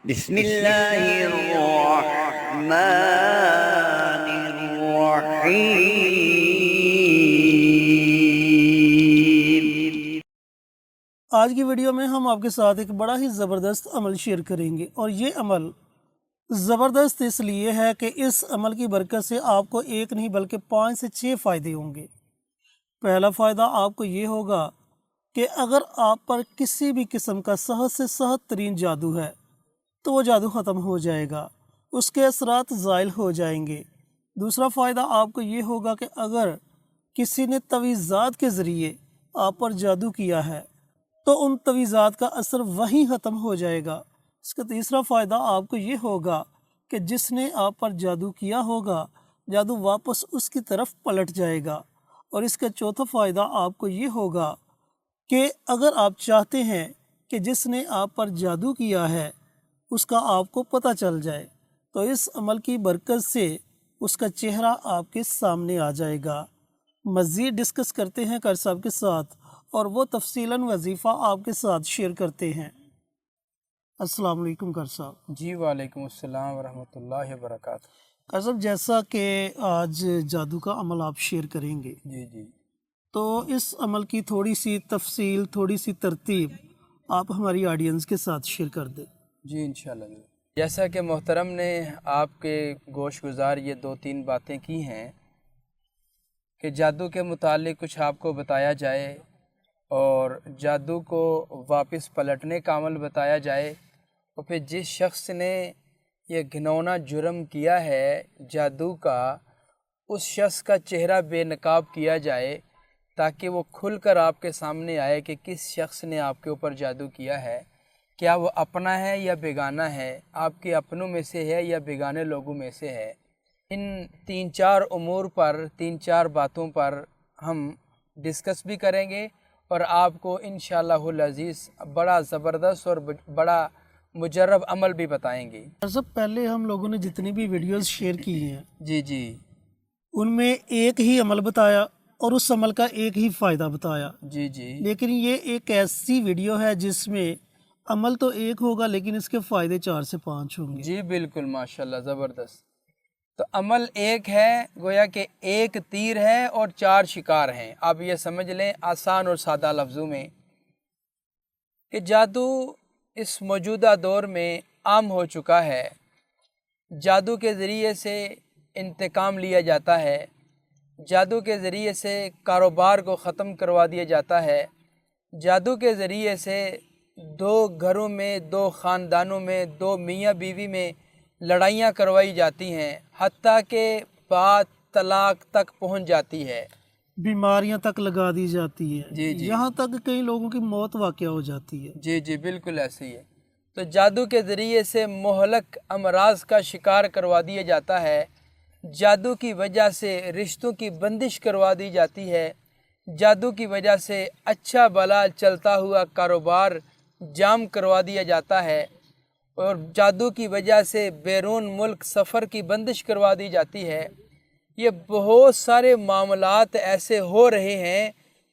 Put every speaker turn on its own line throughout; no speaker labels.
بسم اللہ الرحمن الرحیم۔
آج کی ویڈیو میں ہم آپ کے ساتھ ایک بڑا ہی زبردست عمل شیئر کریں گے، اور یہ عمل زبردست اس لیے ہے کہ اس عمل کی برکت سے آپ کو ایک نہیں بلکہ 5 سے 6 فائدے ہوں گے۔ پہلا فائدہ آپ کو یہ ہوگا کہ اگر آپ پر کسی بھی قسم کا سخت سے سخت ترین جادو ہے تو وہ جادو ختم ہو جائے گا، اس کے اثرات زائل ہو جائیں گے۔ دوسرا فائدہ آپ کو یہ ہوگا کہ اگر کسی نے تویزات کے ذریعے آپ پر جادو کیا ہے تو ان تویزات کا اثر وہیں ختم ہو جائے گا۔ اس کا تیسرا فائدہ آپ کو یہ ہوگا کہ جس نے آپ پر جادو کیا ہوگا جادو واپس اس کی طرف پلٹ جائے گا۔ اور اس کا چوتھا فائدہ آپ کو یہ ہوگا کہ اگر آپ چاہتے ہیں کہ جس نے آپ پر جادو کیا ہے اس کا آپ کو پتہ چل جائے تو اس عمل کی برکت سے اس کا چہرہ آپ کے سامنے آ جائے گا۔ مزید ڈسکس کرتے ہیں کر صاحب کے ساتھ اور وہ تفصیلاً وظیفہ آپ کے ساتھ شیئر کرتے ہیں۔ السلام علیکم کر صاحب۔
جی وعلیکم السلام ورحمۃ اللہ وبرکاتہ۔
کر صاحب، جیسا کہ آج جادو کا عمل آپ شیئر کریں گے
جی
تو اس عمل کی تھوڑی سی تفصیل، تھوڑی سی ترتیب آپ ہماری آڈینس کے ساتھ شیئر کر دیں۔
جی انشاءاللہ۔ جیسا کہ محترم نے آپ کے گوش گزار یہ 2-3 باتیں کی ہیں کہ جادو کے متعلق کچھ آپ کو بتایا جائے اور جادو کو واپس پلٹنے کا عمل بتایا جائے، اور پھر جس شخص نے یہ گھنونا جرم کیا ہے جادو کا، اس شخص کا چہرہ بے نقاب کیا جائے تاکہ وہ کھل کر آپ کے سامنے آئے کہ کس شخص نے آپ کے اوپر جادو کیا ہے، کیا وہ اپنا ہے یا بیگانہ ہے، آپ کے اپنوں میں سے ہے یا بیگانے لوگوں میں سے ہے۔ ان 3-4 امور پر، 3-4 باتوں پر ہم ڈسکس بھی کریں گے اور آپ کو انشاءاللہ العزیز بڑا زبردست اور بڑا مجرب عمل بھی بتائیں گے۔
سب پہلے ہم لوگوں نے جتنی بھی ویڈیوز شیئر کی ہیں
جی
ان میں ایک ہی عمل بتایا اور اس عمل کا ایک ہی فائدہ بتایا،
جی
لیکن یہ ایک ایسی ویڈیو ہے جس میں عمل تو ایک ہوگا لیکن اس کے فائدے 4 سے 5 ہوں گے۔
جی بالکل، ماشاءاللہ، زبردست۔ تو عمل ایک ہے، گویا کہ ایک تیر ہے اور 4 شکار ہیں۔ آپ یہ سمجھ لیں آسان اور سادہ لفظوں میں کہ جادو اس موجودہ دور میں عام ہو چکا ہے۔ جادو کے ذریعے سے انتقام لیا جاتا ہے، جادو کے ذریعے سے کاروبار کو ختم کروا دیا جاتا ہے، جادو کے ذریعے سے 2 گھروں میں، 2 خاندانوں میں، 2 میاں بیوی میں لڑائیاں کروائی جاتی ہیں، حتیٰ کہ بات طلاق تک پہنچ جاتی ہے،
بیماریاں تک لگا دی جاتی ہے،
جی
یہاں تک کئی لوگوں کی موت واقع ہو جاتی ہے۔
جی بالکل ایسے ہی ہے۔ تو جادو کے ذریعے سے مہلک امراض کا شکار کروا دیا جاتا ہے، جادو کی وجہ سے رشتوں کی بندش کروا دی جاتی ہے، جادو کی وجہ سے اچھا بھلا چلتا ہوا کاروبار جام کروا دیا جاتا ہے، اور جادو کی وجہ سے بیرون ملک سفر کی بندش کروا دی جاتی ہے۔ یہ بہت سارے معاملات ایسے ہو رہے ہیں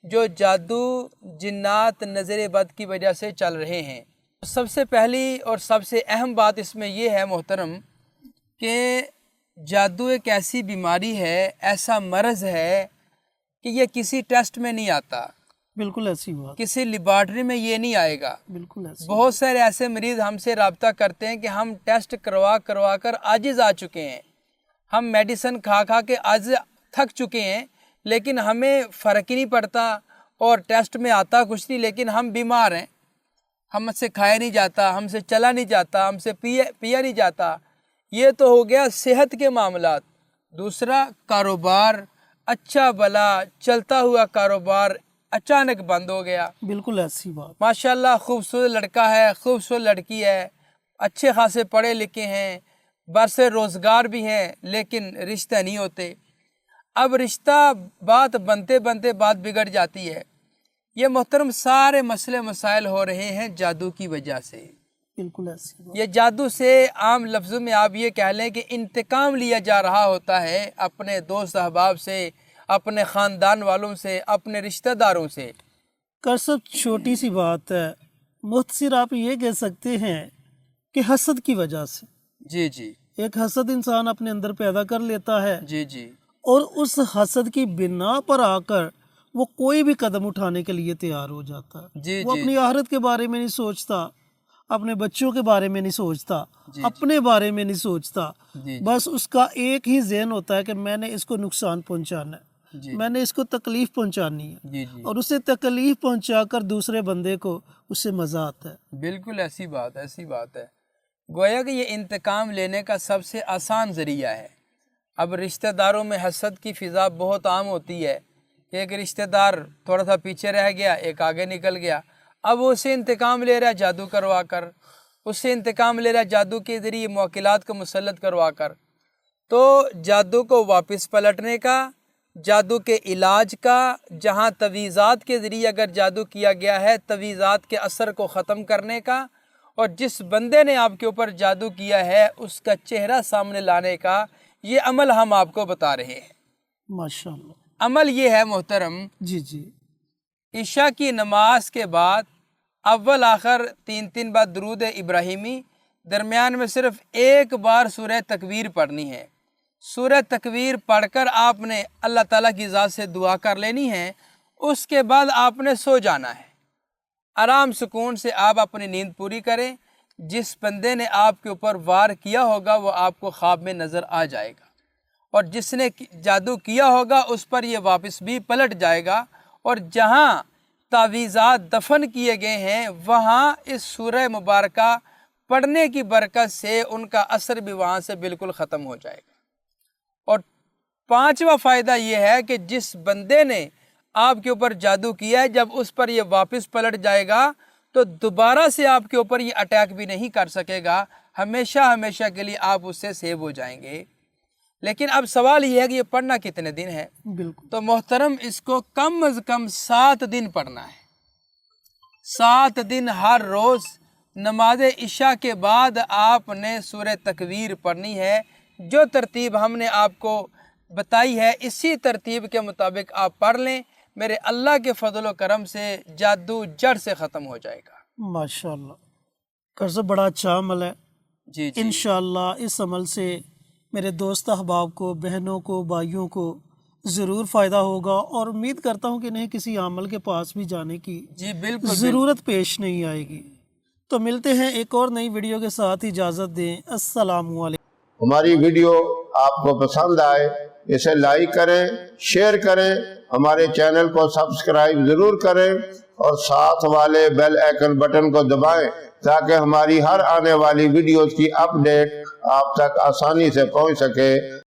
جو جادو، جنات، نظر بد کی وجہ سے چل رہے ہیں۔ سب سے پہلی اور سب سے اہم بات اس میں یہ ہے محترم کہ جادو ایک ایسی بیماری ہے، ایسا مرض ہے کہ یہ کسی ٹیسٹ میں نہیں آتا،
بالکل ایسی بات،
کسی لیبارٹری میں یہ نہیں آئے گا۔
بالکل ایسی
بہت سارے ایسے مریض ہم سے رابطہ کرتے ہیں کہ ہم ٹیسٹ کروا کر عاجز آ چکے ہیں، ہم میڈیسن کھا کے آج تھک چکے ہیں، لیکن ہمیں فرق ہی نہیں پڑتا اور ٹیسٹ میں آتا کچھ نہیں، لیکن ہم بیمار ہیں، ہم سے کھایا نہیں جاتا، ہم سے چلا نہیں جاتا، ہم سے پیا نہیں جاتا۔ یہ تو ہو گیا صحت کے معاملات۔ دوسرا، کاروبار، اچھا بھلا چلتا ہوا کاروبار اچانک بند ہو گیا۔
بالکل ایسی بات،
ماشاءاللہ خوبصورت لڑکا ہے، خوبصورت لڑکی ہے، اچھے خاصے پڑھے لکھے ہیں، برسے روزگار بھی ہیں، لیکن رشتہ نہیں ہوتے۔ اب رشتہ بات بنتے بات بگڑ جاتی ہے۔ یہ محترم سارے مسئلے مسائل ہو رہے ہیں جادو کی وجہ سے۔
بالکل ایسی بات،
یہ جادو سے عام لفظوں میں آپ یہ کہہ لیں کہ انتقام لیا جا رہا ہوتا ہے اپنے دوست احباب سے، اپنے خاندان والوں سے، اپنے رشتہ داروں سے۔
کر سب چھوٹی سی بات ہے، مختصر آپ یہ کہہ سکتے ہیں کہ حسد کی وجہ سے
جی جی
ایک حسد انسان اپنے اندر پیدا کر لیتا ہے
جی جی
اور اس حسد کی بنا پر آ کر وہ کوئی بھی قدم اٹھانے کے لیے تیار ہو جاتا ہے.
جی
وہ
جی
اپنی آخرت کے بارے میں نہیں سوچتا، اپنے بچوں کے بارے میں نہیں سوچتا،
جی
اپنے بارے میں نہیں سوچتا.
جی
بس اس کا ایک ہی ذہن ہوتا ہے کہ میں نے اس کو نقصان پہنچانا ہے،
جی
میں نے اس کو تکلیف پہنچانی ہے،
جی جی
اور اسے تکلیف پہنچا کر دوسرے بندے کو اس سے مزہ آتا ہے.
بالکل ایسی بات ہے. گویا کہ یہ انتقام لینے کا سب سے آسان ذریعہ ہے. اب رشتہ داروں میں حسد کی فضا بہت عام ہوتی ہے. ایک رشتہ دار تھوڑا سا پیچھے رہ گیا، ایک آگے نکل گیا، اب وہ اسے انتقام لے رہا ہے جادو کروا کر، اس سے انتقام لے رہا ہے جادو کے ذریعے موکلات کو مسلط کروا کر. تو جادو کو واپس پلٹنے کا، جادو کے علاج کا، جہاں تویزات کے ذریعے اگر جادو کیا گیا ہے تویزات کے اثر کو ختم کرنے کا، اور جس بندے نے آپ کے اوپر جادو کیا ہے اس کا چہرہ سامنے لانے کا، یہ عمل ہم آپ کو بتا رہے ہیں.
ماشاءاللہ.
عمل یہ ہے محترم،
جی جی
عشاء کی نماز کے بعد اول آخر 3 بار درود ابراہیمی، درمیان میں صرف ایک بار سورہ تکبیر پڑھنی ہے. سورہ تکبیر پڑھ کر آپ نے اللہ تعالیٰ کی ذات سے دعا کر لینی ہے. اس کے بعد آپ نے سو جانا ہے. آرام سکون سے آپ اپنی نیند پوری کریں. جس بندے نے آپ کے اوپر وار کیا ہوگا وہ آپ کو خواب میں نظر آ جائے گا، اور جس نے جادو کیا ہوگا اس پر یہ واپس بھی پلٹ جائے گا. اور جہاں تعویذات دفن کیے گئے ہیں وہاں اس سورہ مبارکہ پڑھنے کی برکت سے ان کا اثر بھی وہاں سے بالکل ختم ہو جائے گا. اور 5واں فائدہ یہ ہے کہ جس بندے نے آپ کے اوپر جادو کیا ہے جب اس پر یہ واپس پلٹ جائے گا تو دوبارہ سے آپ کے اوپر یہ اٹیک بھی نہیں کر سکے گا. ہمیشہ کے لیے آپ اس سے سیو ہو جائیں گے. لیکن اب سوال یہ ہے کہ یہ پڑھنا کتنے دن ہے؟
بالکل.
تو محترم اس کو کم از کم 7 دن پڑھنا ہے. 7 دن ہر روز نماز عشاء کے بعد آپ نے سورہ تکویر پڑھنی ہے. جو ترتیب ہم نے آپ کو بتائی ہے اسی ترتیب کے مطابق آپ پڑھ لیں. میرے اللہ کے فضل و کرم سے جادو جڑ سے ختم ہو جائے گا.
ماشاءاللہ. قرض بڑا اچھا عمل ہے.
جی جی
انشاءاللہ اس عمل سے میرے دوست احباب کو، بہنوں کو، بھائیوں کو ضرور فائدہ ہوگا، اور امید کرتا ہوں کہ انہیں کسی عامل کے پاس بھی جانے کی
جی بالکل
ضرورت پیش نہیں آئے گی. تو ملتے ہیں ایک اور نئی ویڈیو کے ساتھ. اجازت دیں. السلام علیکم.
ہماری ویڈیو آپ کو پسند آئے اسے لائک کریں، شیئر کریں، ہمارے چینل کو سبسکرائب ضرور کریں اور ساتھ والے بیل آئیکن بٹن کو دبائیں تاکہ ہماری ہر آنے والی ویڈیوز کی اپ ڈیٹ آپ تک آسانی سے پہنچ سکے.